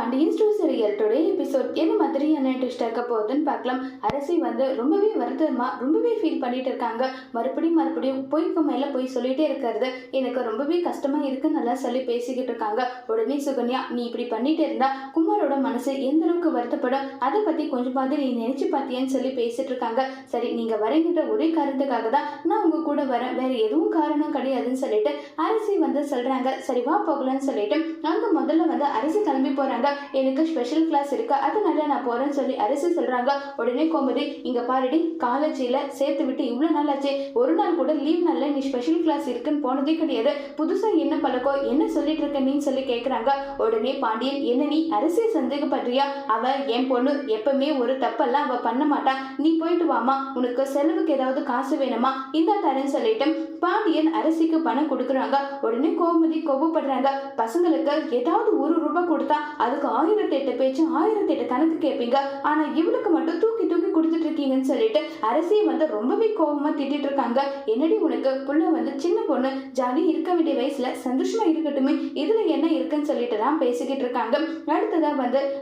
Pandian story serial today episode என்ன மாதிரியான twist ஆக்க போகுதுன்னு பார்க்கலாம். அரசி ரொம்பவே வருத்தமா ரொம்பவே ஃபீல் பண்ணிட்டு இருக்காங்க. மறுபடியும் பொய்க்கு மேல போய் சொல்லிட்டே இருக்கிறது எனக்கு ரொம்பவே கஷ்டமா இருக்குன்னு நல்லா சொல்லி பேசிக்கிட்டு இருக்காங்க. உடனே சுகன்யா, நீ இப்படி பண்ணிட்டு இருந்தா குமாரோட மனசு எந்த அளவுக்கு வருத்தப்படும், அதை பத்தி கொஞ்சமாவது நீ நினைச்சு பார்த்தியான்னு சொல்லி பேசிட்டு இருக்காங்க. சரி, நீங்க வரங்கிட்ட ஒரே காரணத்துக்காக தான் நான் உங்க கூட வரேன், வேற எதுவும் காரணம் கிடையாதுன்னு சொல்லிட்டு அரசி சொல்றாங்க. சரி வா போகலான்னு சொல்லிட்டு அங்க முதல்ல அரசி கிளம்பி போறாங்க. எனக்கு ஸ்பெஷல் கிளாஸ் இருக்கு, அதனால நான் போறேன்னு சொல்லி அரசி சொல்றாங்க. உடனே கோமதி, இங்க பாருடி, காலேஜில் சேர்த்து விட்டு இவ்வளவு நாள் ஆச்சு, ஒரு நாள் கூட லீவ் நாள்ல நீ ஸ்பெஷல் கிளாஸ் இருக்குன்னு போனதே கிடையாது, புதுசா என்ன பழக்கம், என்ன சொல்லிட்டு இருக்க நீ சொல்லி கேக்குறாங்க. உடனே பாண்டியன், என்ன நீ அரசியை சந்தேகப்படுறியா? அவ என் பொண்ணு, எப்பவுமே ஒரு தப்பெல்லாம் அவ பண்ண மாட்டா, நீ போயிட்டு வாமா, உனக்கு செலவுக்கு ஏதாவது காசு வேணுமா, இந்த தரேன்னு சொல்லிட்டு பாண்டியன் அரசிக்கு பணம் கொடுக்குறாங்க. உடனே கோமதி கோபப்படுறாங்க. பசங்களுக்கு ஏதாவது ₹1 கொடுத்தா அதுக்கு 1008 பேச்சு 1008 கணக்கு கேட்பீங்க, ஆனா இவளுக்கு மட்டும் தூக்கி கொடுத்துட்டு இருக்கீங்கன்னு சொல்லிட்டு அரசியை ரொம்பவே கோபமா திட்டிட்டு இருக்காங்க. என்னடி உனக்கு புள்ள சின்ன பொண்ணு, ஜாலி இருக்க வேண்டிய வயசுல சந்தோஷமா இருக்கட்டுமே, இதுல என்ன இருக்குன்னு சொல்லிட்டு தான் பேசிக்கிட்டு இருக்காங்க. அடுத்ததா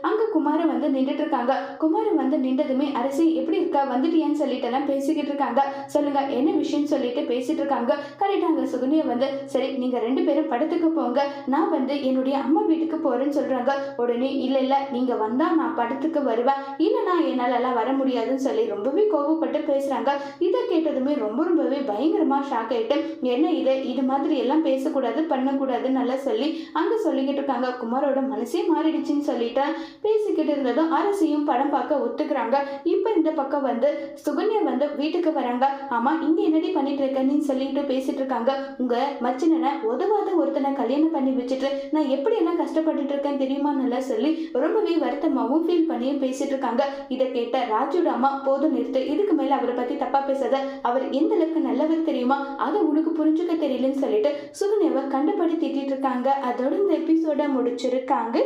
அங்க குமார நின்றுட்டு இருக்காங்க. குமார நின்றதுமே அரசி எப்படி இருக்கா, வந்துட்டியான்னு சொல்லிட்டு எல்லாம் பேசிக்கிட்டு இருக்காங்க. சொல்லுங்க என்ன விஷயம் சொல்லிட்டு பேசிட்டு இருக்காங்க. கரெக்டாங்க சுகன்யா சரி நீங்க 2 பேரும் படத்துக்கு போங்க, நான் என்னுடைய அம்மா வீட்டுக்கு போறேன்னு சொல்றாங்க. உடனே இல்ல நீங்க வந்தா நான் படத்துக்கு வருவேன், இல்லைன்னா என்னால எல்லாம் வர முடியாதுன்னு சொல்லி ரொம்பவே கோபப்பட்டு பேசுறாங்க. இதை கேட்டதுமே ரொம்பவே பயங்கரமா ஷாக் ஆயிட்டு, என்ன இது மாதிரி எல்லாம் பேசக்கூடாது பண்ணக்கூடாதுன்னு நல்லா சொல்லி அங்க சொல்லிக்கிட்டு இருக்காங்க. குமாரோட மனசே மாறிடுச்சுன்னு சொல்லிட்டு பேசிக்கிட்டு இருந்ததும் அரசியும் படம் பார்க்க ஒத்துக்கிறாங்க. இப்ப இந்த பக்கம் சுகன்யா வீட்டுக்கு வராங்க. ஆமா, இங்க என்னடி பண்ணிட்டு இருக்கன்னு சொல்லிட்டு பேசிட்டு இருக்காங்க. உங்க மச்சினனை உதவாத ஒருத்தனை கல்யாணம் பண்ணி வச்சுட்டு நான் எப்படி எல்லாம் கஷ்டப்பட்டுட்டு இருக்கேன் தெரியுமா நல்லா சொல்லி ரொம்பவே வருத்தமாவும் ஃபீல் பண்ணியும் பேசிட்டு இருக்காங்க. இதை கேட்ட ராஜோட அம்மா, போதும் நிறுத்து, இதுக்கு மேல அவரை பத்தி தப்பா பேசாத, அவர் எந்த அளவுக்கு நல்லவர் தெரியுமா, அதை உனக்கு புரிஞ்சுக்க தெரியலன்னு சொல்லிட்டு சுகன்யாவை கண்டபடி திட்டிட்டு இருக்காங்க. அதோட இந்த எபிசோட முடிச்சிருக்காங்க.